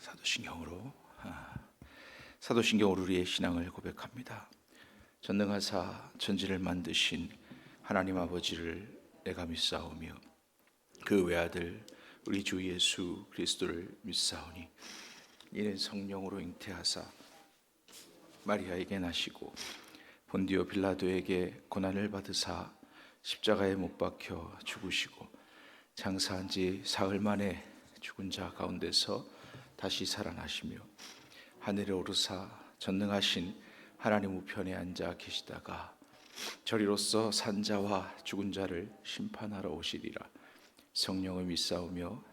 사도신경으로 사도신경으로 우리의 신앙을 고백합니다. 전능하사 천지를 만드신 하나님 아버지를 내가 믿사오며 그 외아들 우리 주 예수 그리스도를 믿사오니 이는 성령으로 잉태하사 마리아에게 나시고 본디오 빌라도에게 고난을 받으사 십자가에 못 박혀 죽으시고 장사한 지 사흘 만에 죽은 자 가운데서 다시 살아나시며 하늘에 오르사 전능하신 하나님 우편에 앉아 계시다가 저리로서 산 자와 죽은 자를 심판하러 오시리라. 성령을 믿사오며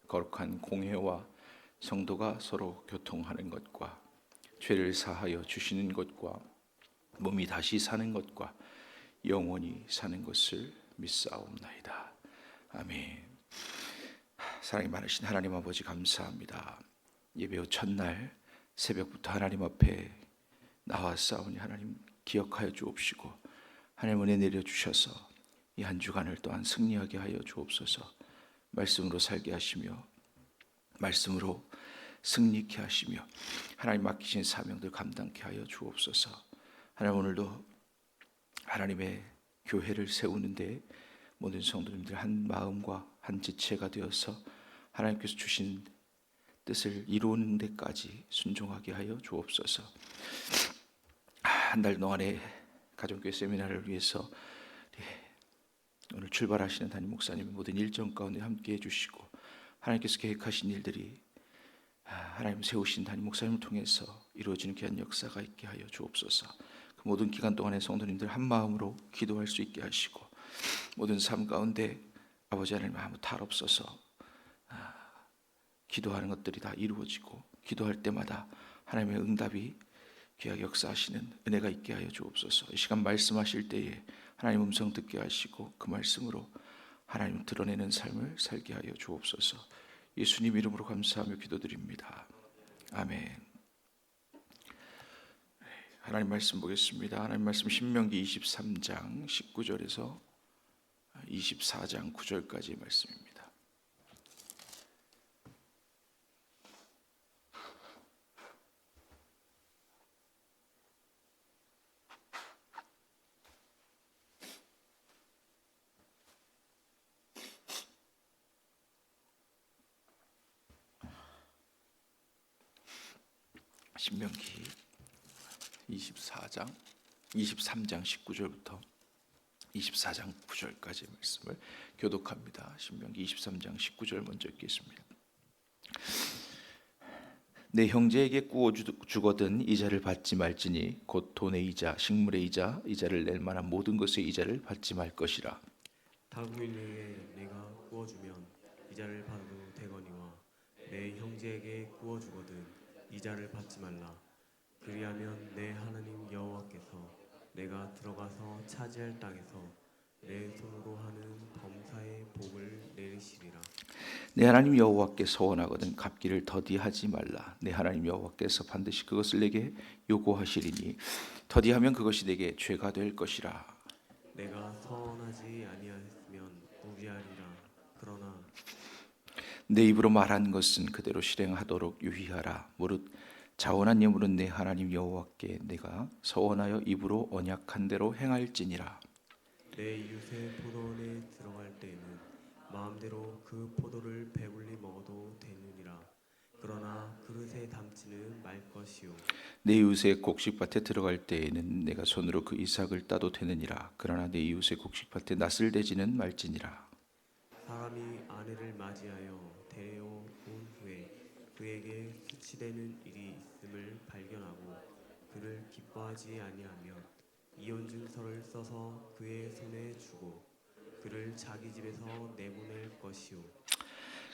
거룩한 공회와 성도가 서로 교통하는 것과 죄를 사하여 주시는 것과 몸이 다시 사는 것과 영원히 사는 것을 믿사옵나이다. 아멘. 사랑이 많으신 하나님 아버지 감사합니다. 예배 후 첫날 새벽부터 하나님 앞에 나와싸우니 하나님 기억하여 주옵시고 하나님 은혜 내려주셔서 이 한 주간을 또한 승리하게 하여 주옵소서. 말씀으로 살게 하시며 말씀으로 승리케 하시며 하나님 맡기신 사명들 감당케 하여 주옵소서. 하나님 오늘도 하나님의 교회를 세우는데 모든 성도님들 한 마음과 한 지체가 되어서 하나님께서 주신 뜻을 이루는 데까지 순종하게 하여 주옵소서. 한 달 동안의 가정교회 세미나를 위해서 오늘 출발하시는 담임 목사님의 모든 일정 가운데 함께해 주시고 하나님께서 계획하신 일들이 하나님 세우신 담임 목사님을 통해서 이루어지는 귀한 역사가 있게 하여 주옵소서. 그 모든 기간 동안에 성도님들 한 마음으로 기도할 수 있게 하시고 모든 삶 가운데 아버지 하나님 아무 탈 없어서 기도하는 것들이 다 이루어지고 기도할 때마다 하나님의 응답이 귀하게 역사하시는 은혜가 있게 하여 주옵소서. 이 시간 말씀하실 때에 하나님 음성 듣게 하시고 그 말씀으로 하나님 드러내는 삶을 살게 하여 주옵소서. 예수님 이름으로 감사하며 기도드립니다. 아멘. 하나님 말씀 보겠습니다. 하나님 말씀 신명기 23장 19절에서 24장 9절까지의 말씀입니다. 신명기 23장 19절부터 24장 9절까지의 말씀을 교독합니다. 신명기 23장 19절 먼저 읽겠습니다. 내 형제에게 꾸어 주거든 이자를 받지 말지니 곧 돈의 이자, 식물의 이자, 이자를 낼 만한 모든 것의 이자를 받지 말 것이라. 당일내에 내가 꾸어주면 이자를 받아도 되거니와 내 형제에게 꾸어주거든 이자를 받지 말라. 그리하면 내 하나님 여호와께서 내가 들어가서 차지할 땅에서 내 손으로 하는 범사의 복을 내리시리라. 내 하나님 여호와께서 원하거든 갚기를 더디하지 말라. 내 하나님 여호와께서 반드시 그것을 내게 요구하시리니 더디하면 그것이 내게 죄가 될 것이라. 내가 서원하지 아니하였으면 무비하리라. 그러나 내 입으로 말한 것은 그대로 실행하도록 유의하라. 무릇 자원한 예물은 내 하나님 여호와께 내가 서원하여 입으로 언약한 대로 행할지니라. 내 이웃의 포도원에 들어갈 때에는 마음대로 그 포도를 배불리 먹어도 되느니라. 그러나 그릇에 담지는 말 것이요. 내 이웃의 곡식밭에 들어갈 때에는 내가 손으로 그 이삭을 따도 되느니라. 그러나 내 이웃의 곡식밭에 낫을 대지는 말지니라. 사람이 아내를 맞이하여 데려 온 후에 그에게 수치되는 일이 있음을 발견하고 그를 기뻐하지 아니하면 이혼증서를 써서 그의 손에 주고 그를 자기 집에서 내보낼 것이요.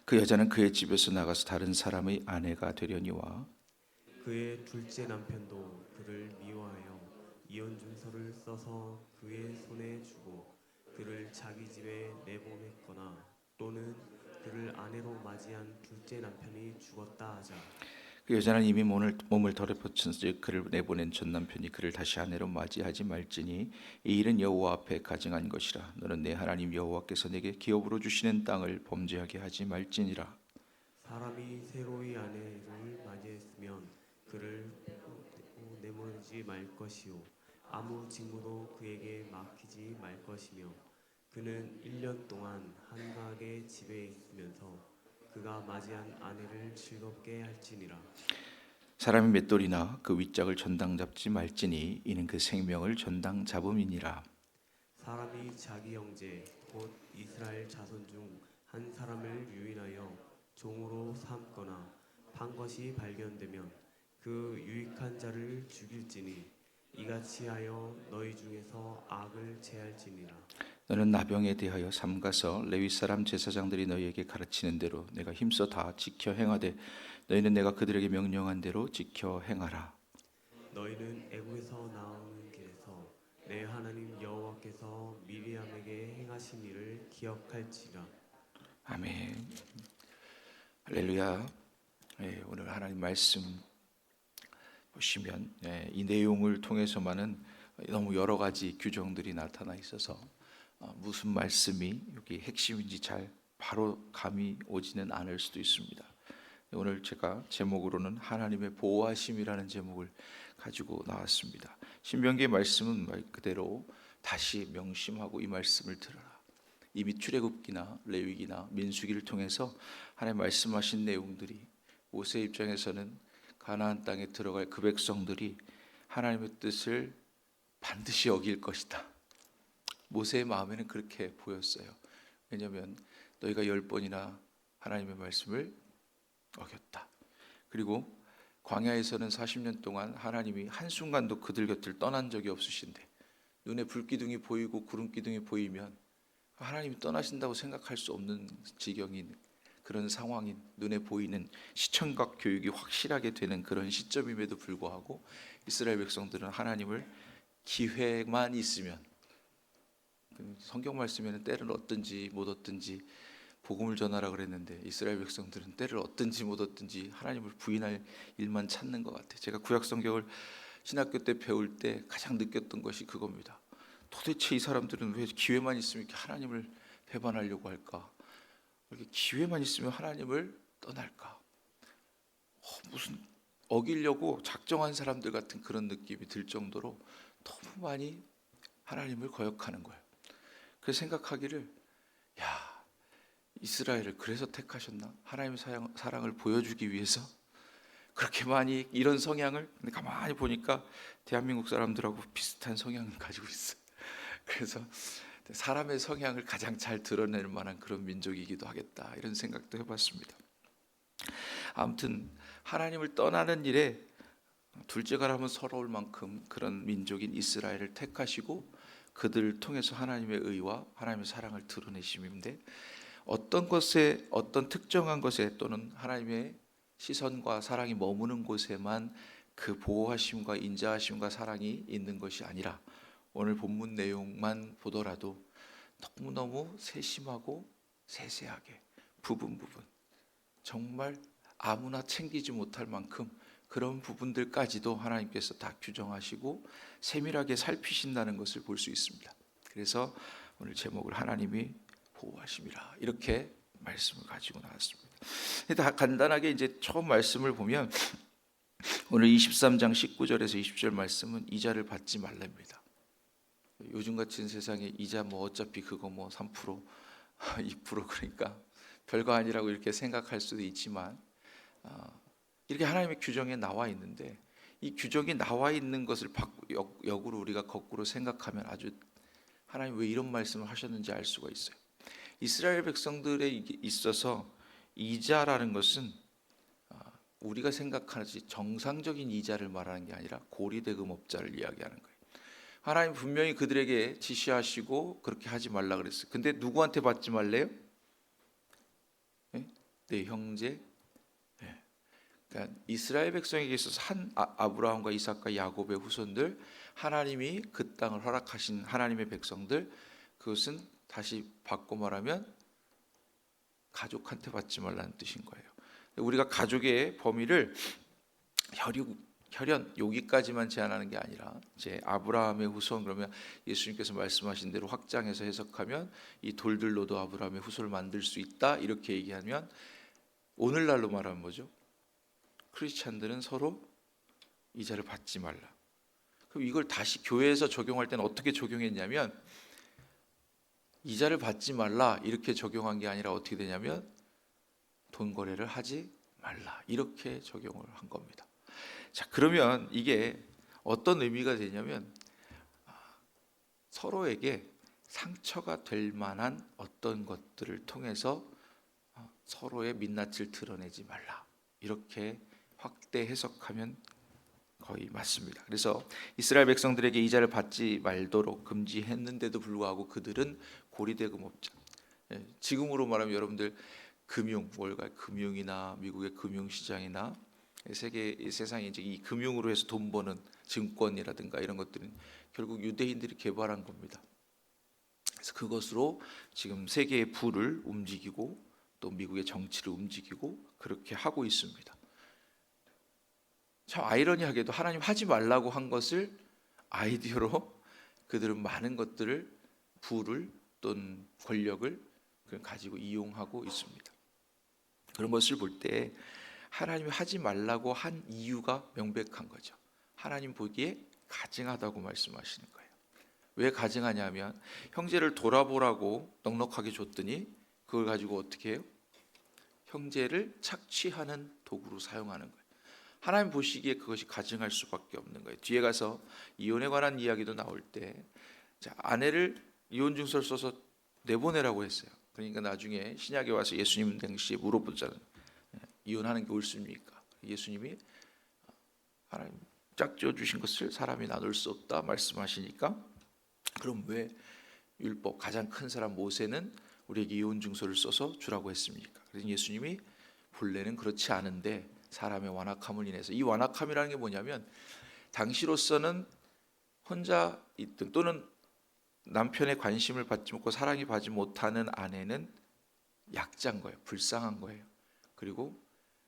그 여자는 그의 집에서 나가서 다른 사람의 아내가 되려니와 그의 둘째 남편도 그를 미워하여 이혼증서를 써서 그의 손에 주고 그를 자기 집에 내보냈거나 또는 그를 아내로 맞이한 둘째 남편이 죽었다 하자. 그 여자는 이미 몸을 더럽혔은즉 그를 내보낸 전 남편이 그를 다시 아내로 맞이하지 말지니 이 일은 여호와 앞에 가증한 것이라. 너는 내 하나님 여호와께서 내게 기업으로 주시는 땅을 범죄하게 하지 말지니라. 사람이 새로이 아내를 맞이했으면 그를 내모내지 말 것이요 아무 직무도 그에게 맡기지 말 것이며 그는 1년 동안 한가하게 집에 있으면서 그가 맞이한 아내를 즐겁게 할지니라. 사람이 맷돌이나 그 윗짝을 전당 잡지 말지니 이는 그 생명을 전당 잡음이니라. 사람이 자기 형제 곧 이스라엘 자손 중 한 사람을 유인하여 종으로 삼거나 판 것이 발견되면 그 유익한 자를 죽일지니 이같이 하여 너희 중에서 악을 제할지니라. 너는 나병에 대하여 삼가서 레위 사람 제사장들이 너희에게 가르치는 대로 내가 힘써 다 지켜 행하되 너희는 내가 그들에게 명령한 대로 지켜 행하라. 너희는 애굽에서 나오는 길에서 내 하나님 여호와께서 미리암에게 행하신 일을 기억할지라. 아멘. 할렐루야. 오늘 하나님 말씀 보시면 이 내용을 통해서만은 너무 여러 가지 규정들이 나타나 있어서 무슨 말씀이 여기 핵심인지 잘 바로 감이 오지는 않을 수도 있습니다. 오늘 제가 제목으로는 하나님의 보호하심이라는 제목을 가지고 나왔습니다. 신명기의 말씀은 말 그대로 다시 명심하고 이 말씀을 들어라. 이미 출애굽기나 레위기나 민수기를 통해서 하나님 말씀하신 내용들이 모세 입장에서는 가나안 땅에 들어갈 그 백성들이 하나님의 뜻을 반드시 어길 것이다. 모세의 마음에는 그렇게 보였어요. 왜냐하면 너희가 10번이나 하나님의 말씀을 어겼다. 그리고 광야에서는 40년 동안 하나님이 한순간도 그들 곁을 떠난 적이 없으신데 눈에 불기둥이 보이고 구름기둥이 보이면 하나님이 떠나신다고 생각할 수 없는 지경인 그런 상황인 눈에 보이는 시청각 교육이 확실하게 되는 그런 시점임에도 불구하고 이스라엘 백성들은 하나님을 기회만 있으면 성경 말씀에는 때를 얻든지 못 얻든지 복음을 전하라 그랬는데 이스라엘 백성들은 때를 얻든지 못 얻든지 하나님을 부인할 일만 찾는 것 같아요. 제가 구약 성경을 신학교 때 배울 때 가장 느꼈던 것이 그겁니다. 도대체 이 사람들은 왜 기회만 있으면 이렇게 하나님을 배반하려고 할까? 이렇게 기회만 있으면 하나님을 떠날까? 무슨 어기려고 작정한 사람들 같은 그런 느낌이 들 정도로 너무 많이 하나님을 거역하는 거예요. 그래서 생각하기를 야, 이스라엘을 그래서 택하셨나? 하나님의 사랑을 보여주기 위해서 그렇게 많이 이런 성향을. 근데 가만히 보니까 대한민국 사람들하고 비슷한 성향을 가지고 있어요. 그래서 사람의 성향을 가장 잘 드러낼 만한 그런 민족이기도 하겠다 이런 생각도 해봤습니다. 아무튼 하나님을 떠나는 일에 둘째가라면 서러울 만큼 그런 민족인 이스라엘을 택하시고 그들을 통해서 하나님의 의와 하나님의 사랑을 드러내심인데 어떤 것에 어떤 특정한 것에 또는 하나님의 시선과 사랑이 머무는 곳에만 그 보호하심과 인자하심과 사랑이 있는 것이 아니라 오늘 본문 내용만 보더라도 너무너무 세심하고 세세하게 부분 정말 아무나 챙기지 못할 만큼 그런 부분들까지도 하나님께서 다 규정하시고 세밀하게 살피신다는 것을 볼 수 있습니다. 그래서 오늘 제목을 하나님이 보호하심이라 이렇게 말씀을 가지고 나왔습니다. 다 간단하게 이제 처음 말씀을 보면 오늘 23장 19절에서 20절 말씀은 이자를 받지 말랍니다. 요즘 같은 세상에 이자 뭐 어차피 그거 뭐 3% 2% 그러니까 별거 아니라고 이렇게 생각할 수도 있지만 이렇게 하나님의 규정에 나와 있는데 이 규정이 나와 있는 것을 역으로 우리가 거꾸로 생각하면 아주 하나님 왜 이런 말씀을 하셨는지 알 수가 있어요. 이스라엘 백성들에 있어서 이자라는 것은 우리가 생각하듯이 정상적인 이자를 말하는 게 아니라 고리대금업자를 이야기하는 거예요. 하나님 분명히 그들에게 지시하시고 그렇게 하지 말라 그랬어요. 근데 누구한테 받지 말래요? 내 형제. 그러니까 이스라엘 백성에게 있어서 아브라함과 이삭과 야곱의 후손들, 하나님이 그 땅을 허락하신 하나님의 백성들, 그것은 다시 바꿔 말하면 가족한테 받지 말라는 뜻인 거예요. 우리가 가족의 범위를 혈연 여기까지만 제한하는 게 아니라 이제 아브라함의 후손 그러면 예수님께서 말씀하신 대로 확장해서 해석하면 이 돌들로도 아브라함의 후손을 만들 수 있다 이렇게 얘기하면 오늘날로 말하면 뭐죠? 크리스찬들은 서로 이자를 받지 말라. 그럼 이걸 다시 교회에서 적용할 때는 어떻게 적용했냐면 이자를 받지 말라 이렇게 적용한 게 아니라 어떻게 되냐면 돈 거래를 하지 말라 이렇게 적용을 한 겁니다. 자, 그러면 이게 어떤 의미가 되냐면 서로에게 상처가 될 만한 어떤 것들을 통해서 서로의 민낯을 드러내지 말라 이렇게 확대 해석하면 거의 맞습니다. 그래서 이스라엘 백성들에게 이자를 받지 말도록 금지했는데도 불구하고 그들은 고리대금업자, 지금으로 말하면 여러분들 월가 금융이나 미국의 금융시장이나 세상에 이제 이 금융으로 해서 돈 버는 증권이라든가 이런 것들은 결국 유대인들이 개발한 겁니다. 그래서 그것으로 지금 세계의 부를 움직이고 또 미국의 정치를 움직이고 그렇게 하고 있습니다. 참 아이러니하게도 하나님 하지 말라고 한 것을 아이디어로 그들은 많은 것들을 부를 또는 권력을 가지고 이용하고 있습니다. 그런 것을 볼 때 하나님이 하지 말라고 한 이유가 명백한 거죠. 하나님 보기에 가증하다고 말씀하시는 거예요. 왜 가증하냐면 형제를 돌아보라고 넉넉하게 줬더니 그걸 가지고 어떻게 해요? 형제를 착취하는 도구로 사용하는 거예요. 하나님 보시기에 그것이 가증할 수밖에 없는 거예요. 뒤에 가서 이혼에 관한 이야기도 나올 때 아내를 이혼 증서를 써서 내보내라고 했어요. 그러니까 나중에 신약에 와서 예수님 당시에 물어보잖아요. 이혼하는 게 옳습니까? 예수님이 하나님 짝지어 주신 것을 사람이 나눌 수 없다 말씀하시니까 그럼 왜 율법 가장 큰 사람 모세는 우리에게 이혼 증서를 써서 주라고 했습니까? 그래서 예수님이 본래는 그렇지 않은데 사람의 완악함을 인해서, 이 완악함이라는 게 뭐냐면 당시로서는 혼자 있든 또는 남편의 관심을 받지 못하고 사랑이 받지 못하는 아내는 약자인 거예요. 불쌍한 거예요. 그리고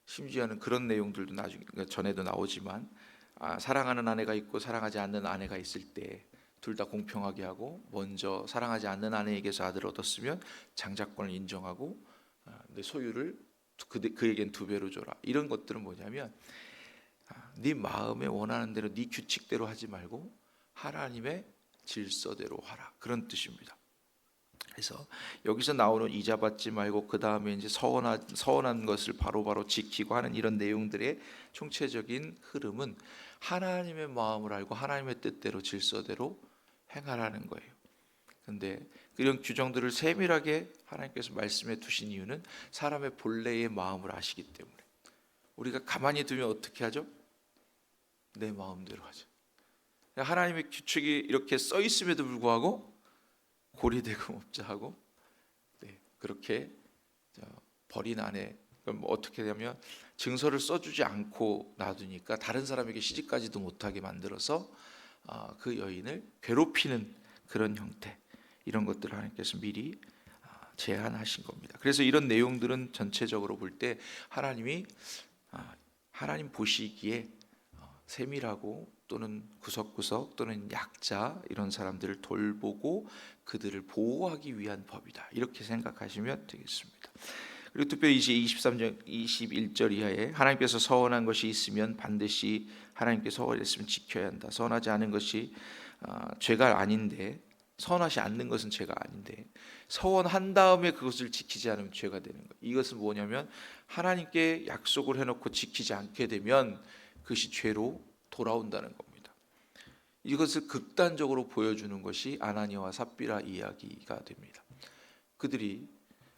심지어는 그런 내용들도 나중에 전에도 나오지만 사랑하는 아내가 있고 사랑하지 않는 아내가 있을 때 둘 다 공평하게 하고 먼저 사랑하지 않는 아내에게서 아들을 얻었으면 장자권을 인정하고 내 소유를 그에겐 2배로 줘라. 이런 것들은 뭐냐면 네 마음에 원하는 대로 네 규칙대로 하지 말고 하나님의 질서대로 하라. 그런 뜻입니다. 그래서 여기서 나오는 이자 받지 말고 그 다음에 이제 서원한 것을 바로바로 지키고 하는 이런 내용들의 총체적인 흐름은 하나님의 마음을 알고 하나님의 뜻대로 질서대로 행하라는 거예요. 그런데 이런 규정들을 세밀하게 하나님께서 말씀해 두신 이유는 사람의 본래의 마음을 아시기 때문에. 우리가 가만히 두면 어떻게 하죠? 내 마음대로 하죠. 하나님의 규칙이 이렇게 써 있음에도 불구하고 고리대금업자하고 그렇게 버린 아내, 그럼 어떻게 되냐면 증서를 써주지 않고 놔두니까 다른 사람에게 시집가지도 못하게 만들어서 그 여인을 괴롭히는 그런 형태, 이런 것들을 하나님께서 미리 제한하신 겁니다. 그래서 이런 내용들은 전체적으로 볼 때 하나님이 하나님 보시기에 세밀하고 또는 구석구석 또는 약자 이런 사람들을 돌보고 그들을 보호하기 위한 법이다, 이렇게 생각하시면 되겠습니다. 그리고 특별히 이제 23절 21절 이하에 하나님께서 서원한 것이 있으면 반드시 하나님께서 서원했으면 지켜야 한다. 서원하지 않은 것이 죄가 아닌데, 서원하지 않는 것은 죄가 아닌데 서원한 다음에 그것을 지키지 않으면 죄가 되는 거예요. 이것은 뭐냐면 하나님께 약속을 해놓고 지키지 않게 되면 그것이 죄로 돌아온다는 겁니다. 이것을 극단적으로 보여주는 것이 아나니아와 삽비라 이야기가 됩니다. 그들이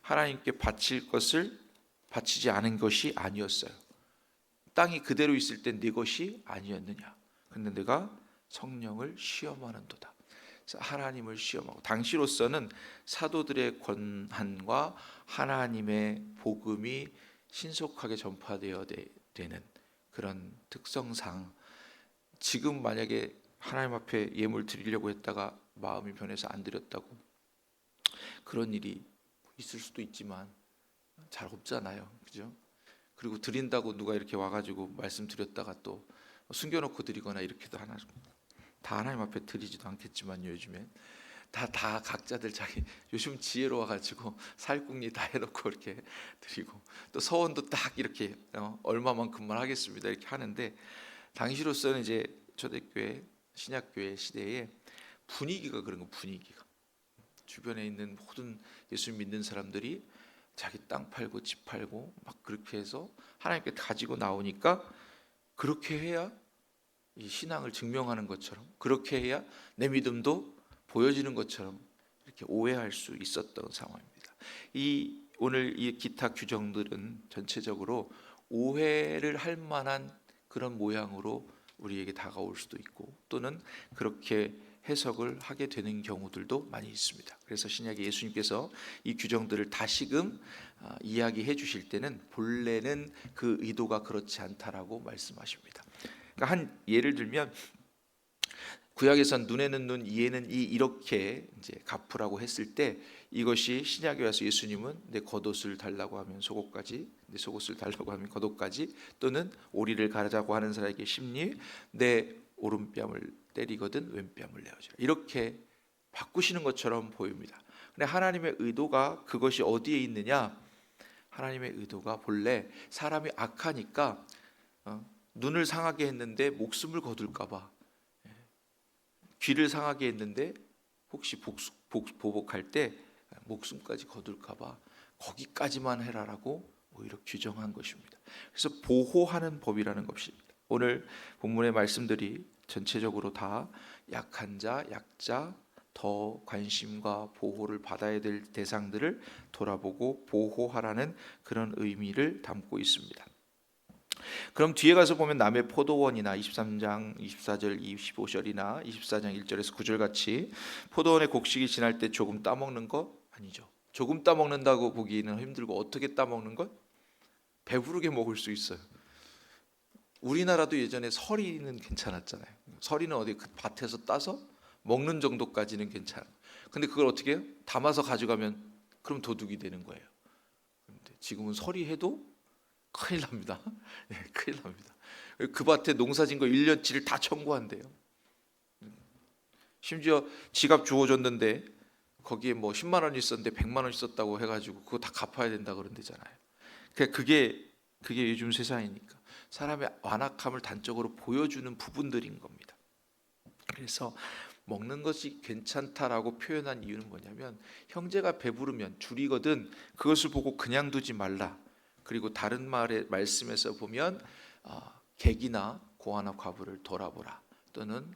하나님께 바칠 것을 바치지 않은 것이 아니었어요. 땅이 그대로 있을 때 네 것이 아니었느냐. 근데 내가 성령을 시험하는도다. 하나님을 시험하고, 당시로서는 사도들의 권한과 하나님의 복음이 신속하게 전파되어야 되는 그런 특성상 지금 만약에 하나님 앞에 예물 드리려고 했다가 마음이 변해서 안 드렸다고, 그런 일이 있을 수도 있지만 잘 없잖아요, 그죠? 그리고 드린다고 누가 이렇게 와가지고 말씀드렸다가 또 숨겨놓고 드리거나 이렇게도 다 하나님 앞에 드리지도 않겠지만 요즘에 다 각자들 자기 요즘 지혜로워가지고 살궁리 다 해놓고 이렇게 드리고 또 서원도 딱 이렇게 얼마만큼만 하겠습니다 이렇게 하는데, 당시로서는 이제 초대교회 신약교회 시대에 분위기가 그런 거, 분위기가 주변에 있는 모든 예수 믿는 사람들이 자기 땅 팔고 집 팔고 막 그렇게 해서 하나님께 가지고 나오니까, 그렇게 해야 이 신앙을 증명하는 것처럼, 그렇게 해야 내 믿음도 보여지는 것처럼 이렇게 오해할 수 있었던 상황입니다. 오늘 이 기타 규정들은 전체적으로 오해를 할 만한 그런 모양으로 우리에게 다가올 수도 있고, 또는 그렇게 해석을 하게 되는 경우들도 많이 있습니다. 그래서 신약의 예수님께서 이 규정들을 다시금 이야기해 주실 때는 본래는 그 의도가 그렇지 않다라고 말씀하십니다. 그러니까 한 예를 들면, 구약에선 눈에는 눈, 이에는 이 이렇게 이제 갚으라고 했을 때, 이것이 신약에 와서 예수님은 내 겉옷을 달라고 하면 속옷까지, 내 속옷을 달라고 하면 겉옷까지, 또는 오리를 가르자고 하는 사람에게 심리, 내 오른뺨을 때리거든 왼뺨을 내어주라, 이렇게 바꾸시는 것처럼 보입니다. 근데 하나님의 의도가 그것이 어디에 있느냐? 하나님의 의도가 본래 사람이 악하니까 눈을 상하게 했는데 목숨을 거둘까 봐, 귀를 상하게 했는데 혹시 보복할 때 목숨까지 거둘까 봐 거기까지만 해라라고 오히려 규정한 것입니다. 그래서 보호하는 법이라는 것입니다. 오늘 본문의 말씀들이 전체적으로 다 약한 자, 약자, 더 관심과 보호를 받아야 될 대상들을 돌아보고 보호하라는 그런 의미를 담고 있습니다. 그럼 뒤에 가서 보면 남의 포도원이나 23장 24절 25절이나 24장 1절에서 9절 같이 포도원의 곡식이 지날 때 조금 따먹는 것 아니죠. 조금 따먹는다고 보기는 힘들고, 어떻게 따먹는 것? 배부르게 먹을 수 있어요. 우리나라도 예전에 서리는 괜찮았잖아요. 서리는 어디 그 밭에서 따서 먹는 정도까지는 괜찮아요. 근데 그걸 어떻게 해요? 담아서 가져가면 그럼 도둑이 되는 거예요. 그런데 지금은 서리해도 큰일 납니다. 네, 큰일 납니다. 그 밭에 농사진 거 1년치를 다 청구한대요. 심지어 지갑 주워줬는데 거기에 뭐 10만 원 있었는데 100만 원 있었다고 해가지고 그거 다 갚아야 된다 그런대잖아요. 그게 요즘 세상이니까 사람의 완악함을 단적으로 보여주는 부분들인 겁니다. 그래서 먹는 것이 괜찮다라고 표현한 이유는 뭐냐면, 형제가 배부르면 줄이거든 그것을 보고 그냥 두지 말라. 그리고 다른 말씀에서 보면 객이나 고아나 과부를 돌아보라, 또는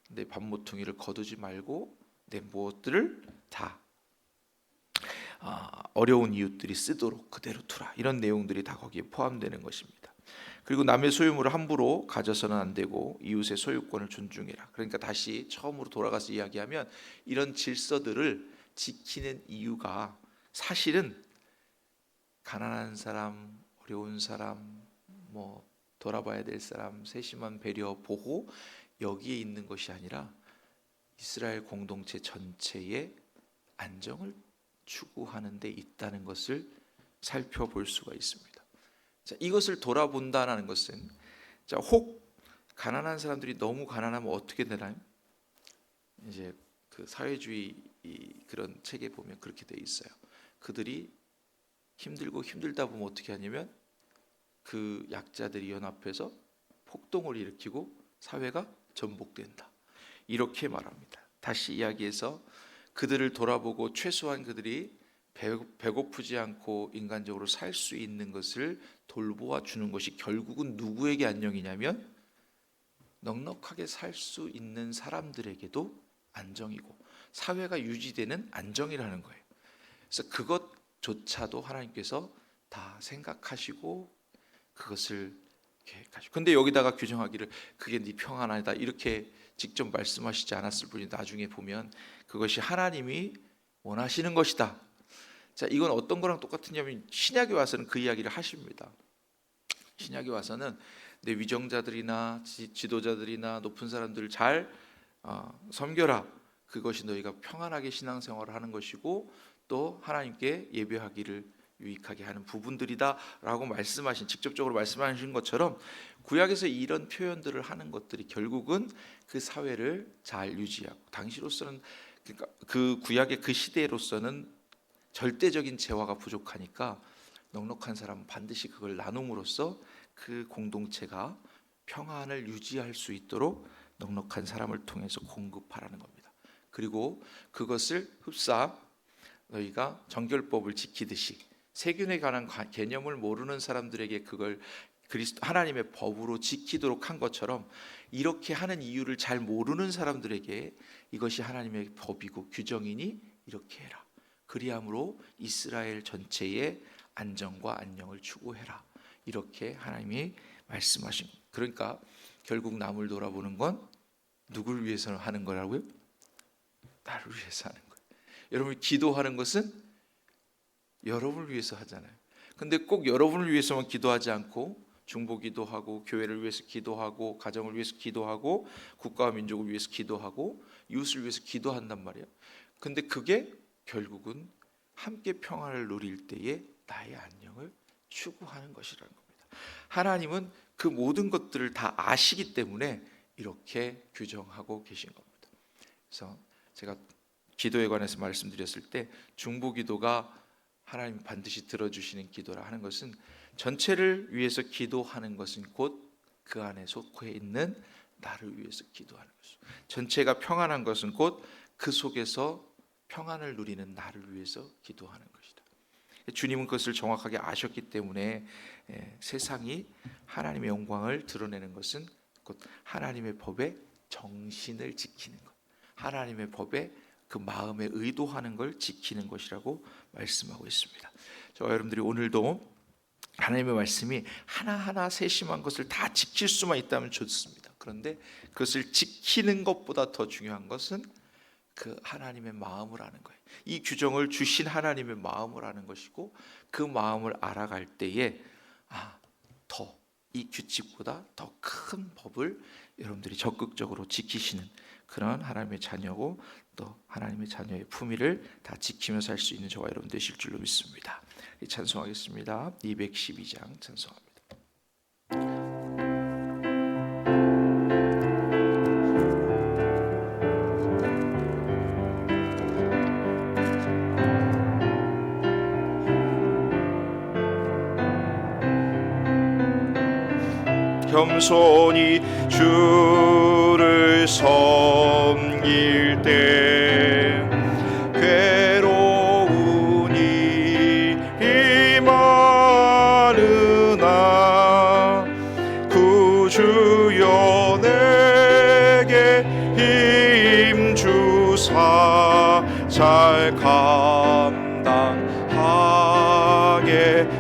내 밥모퉁이를 거두지 말고 내 무엇들을 다 어려운 이웃들이 쓰도록 그대로 두라, 이런 내용들이 다 거기에 포함되는 것입니다. 그리고 남의 소유물을 함부로 가져서는 안 되고 이웃의 소유권을 존중해라. 그러니까 다시 처음으로 돌아가서 이야기하면, 이런 질서들을 지키는 이유가 사실은 가난한 사람, 어려운 사람, 뭐 돌아봐야 될 사람, 세심한 배려, 보호, 여기에 있는 것이 아니라 이스라엘 공동체 전체의 안정을 추구하는 데 있다는 것을 살펴볼 수가 있습니다. 자, 이것을 돌아본다는 것은, 자, 혹 가난한 사람들이 너무 가난하면 어떻게 되나요? 이제 그 사회주의 그런 책에 보면 그렇게 돼 있어요. 그들이 힘들고 힘들다 보면 어떻게 하냐면 그 약자들이 연합해서 폭동을 일으키고 사회가 전복된다, 이렇게 말합니다. 다시 이야기해서 그들을 돌아보고 최소한 그들이 배고프지 않고 인간적으로 살 수 있는 것을 돌보아 주는 것이 결국은 누구에게 안녕이냐면 넉넉하게 살 수 있는 사람들에게도 안정이고 사회가 유지되는 안정이라는 거예요. 그래서 그것조차도 하나님께서 다 생각하시고 그것을 계획하시고, 근데 여기다가 규정하기를 그게 네 평안하다 이렇게 직접 말씀하시지 않았을 뿐이, 나중에 보면 그것이 하나님이 원하시는 것이다. 자, 이건 어떤 거랑 똑같으냐면 신약에 와서는 그 이야기를 하십니다. 신약에 와서는 내 위정자들이나 지도자들이나 높은 사람들을 잘 섬겨라. 그것이 너희가 평안하게 신앙생활을 하는 것이고 또 하나님께 예배하기를 유익하게 하는 부분들이다라고 직접적으로 말씀하신 것처럼, 구약에서 이런 표현들을 하는 것들이 결국은 그 사회를 잘 유지하고, 당시로서는 그러니까 그 구약의 그 시대로서는 절대적인 재화가 부족하니까 넉넉한 사람은 반드시 그걸 나눔으로써 그 공동체가 평안을 유지할 수 있도록 넉넉한 사람을 통해서 공급하라는 겁니다. 그리고 그것을 흡사 너희가 정결법을 지키듯이, 세균에 관한 개념을 모르는 사람들에게 그걸 그리스도 하나님의 법으로 지키도록 한 것처럼, 이렇게 하는 이유를 잘 모르는 사람들에게 이것이 하나님의 법이고 규정이니 이렇게 해라, 그리함으로 이스라엘 전체의 안정과 안녕을 추구해라, 이렇게 하나님이 말씀하신 거예요. 그러니까 결국 남을 돌아보는 건 누굴 위해서 하는 거라고요? 나를 위해서 하는 거예요. 여러분, 기도하는 것은 여러분을 위해서 하잖아요. 근데 꼭 여러분을 위해서만 기도하지 않고 중보기도 하고, 교회를 위해서 기도하고, 가정을 위해서 기도하고, 국가와 민족을 위해서 기도하고, 이웃을 위해서 기도한단 말이에요. 근데 그게 결국은 함께 평안을 누릴 때에 나의 안녕을 추구하는 것이라는 겁니다. 하나님은 그 모든 것들을 다 아시기 때문에 이렇게 규정하고 계신 겁니다. 그래서 제가 기도에 관해서 말씀드렸을 때, 중보기도가 하나님 반드시 들어주시는 기도라 하는 것은, 전체를 위해서 기도하는 것은 곧 그 안에 속해 있는 나를 위해서 기도하는 것이죠. 전체가 평안한 것은 곧 그 속에서 평안을 누리는 나를 위해서 기도하는 것이다. 주님은 그것을 정확하게 아셨기 때문에 세상이 하나님의 영광을 드러내는 것은 곧 하나님의 법의 정신을 지키는 것, 하나님의 법에 그 마음에 의도하는 걸 지키는 것이라고 말씀하고 있습니다. 저와 여러분들이 오늘도 하나님의 말씀이 하나하나 세심한 것을 다 지킬 수만 있다면 좋습니다. 그런데 그것을 지키는 것보다 더 중요한 것은 그 하나님의 마음을 아는 거예요. 이 규정을 주신 하나님의 마음을 아는 것이고, 그 마음을 알아갈 때에 더 이 규칙보다 더 큰 법을 여러분들이 적극적으로 지키시는 그런 하나님의 자녀고, 또 하나님의 자녀의 품위를 다 지키며 살 수 있는 저와 여러분 되실 줄로 믿습니다. 찬송하겠습니다. 212장 찬송합니다. 겸손히 주를 섬길 때 괴로운 일이 많으나 구주여 내게 힘 주사 잘 감당하게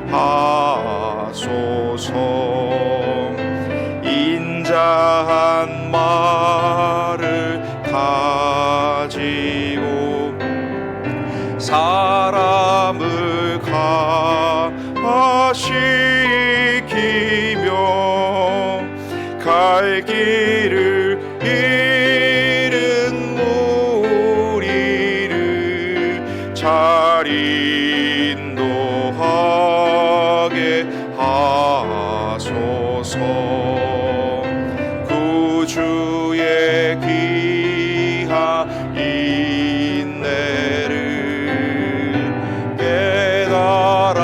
하소서. 인자한 말을 가지고 사람을 가시키며 갈 길을 잃은 무리를 잘 인도하게 하소서. 주의 귀한 인내를 깨달아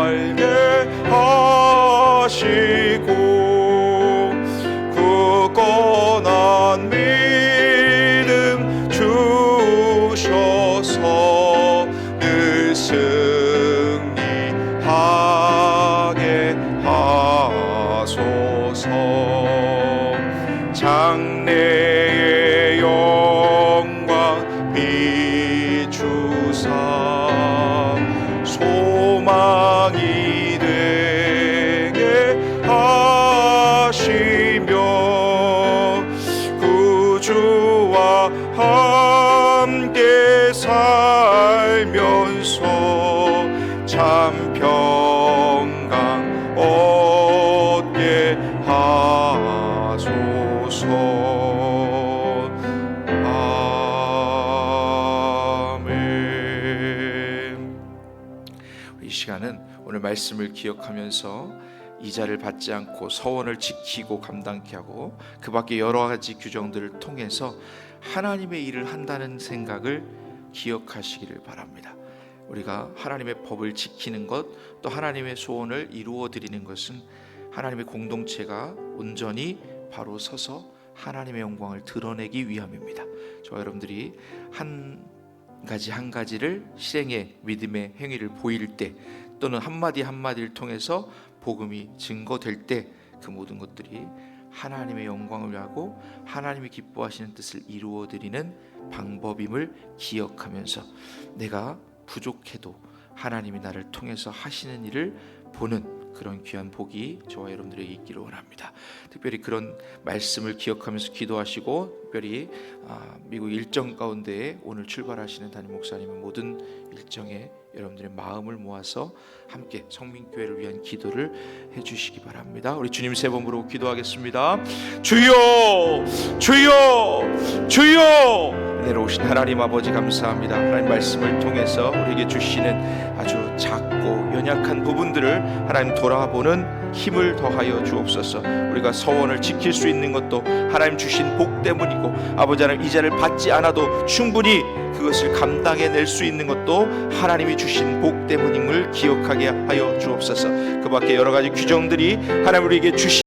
알게 하시고, 굳건한 믿음 주셔서 늘 승리하게 하소서. 장래의 영광 비추사 소망이 되게 하시며, 구주와 함께 살면서 참 평강 얻게 하소서. 아멘. 이 시간은 오늘 말씀을 기억하면서 이자를 받지 않고 서원을 지키고 감당케 하고 그 밖에 여러 가지 규정들을 통해서 하나님의 일을 한다는 생각을 기억하시기를 바랍니다. 우리가 하나님의 법을 지키는 것, 또 하나님의 소원을 이루어 드리는 것은 하나님의 공동체가 온전히 바로 서서 하나님의 영광을 드러내기 위함입니다. 저와 여러분들이 한 가지를 실행의 믿음의 행위를 보일 때, 또는 한마디 한마디를 통해서 복음이 증거될 때, 그 모든 것들이 하나님의 영광을 위하고 하나님이 기뻐하시는 뜻을 이루어 드리는 방법임을 기억하면서 내가 부족해도 하나님이 나를 통해서 하시는 일을 보는 그런 귀한 복이 저와 여러분들에게 있기를 원합니다. 특별히 그런 말씀을 기억하면서 기도하시고, 특별히 미국 일정 가운데에 오늘 출발하시는 담임 목사님의 모든 일정에 여러분들의 마음을 모아서 함께 성민교회를 위한 기도를 해주시기 바랍니다. 우리 주님 세 번 부르고 기도하겠습니다. 주여, 주여, 주여. 은혜로 오신 하나님 아버지 감사합니다. 하나님 말씀을 통해서 우리에게 주시는 아주 작고 연약한 부분들을 하나님 돌아보는 힘을 더하여 주옵소서. 우리가 서원을 지킬 수 있는 것도 하나님 주신 복 때문이고, 아버지 하나님 이자를 받지 않아도 충분히 그것을 감당해낼 수 있는 것도 하나님이 주신 복 때문임을 기억하게 하여 주옵소서. 그 밖에 여러 가지 규정들이 하나님 우리에게 주신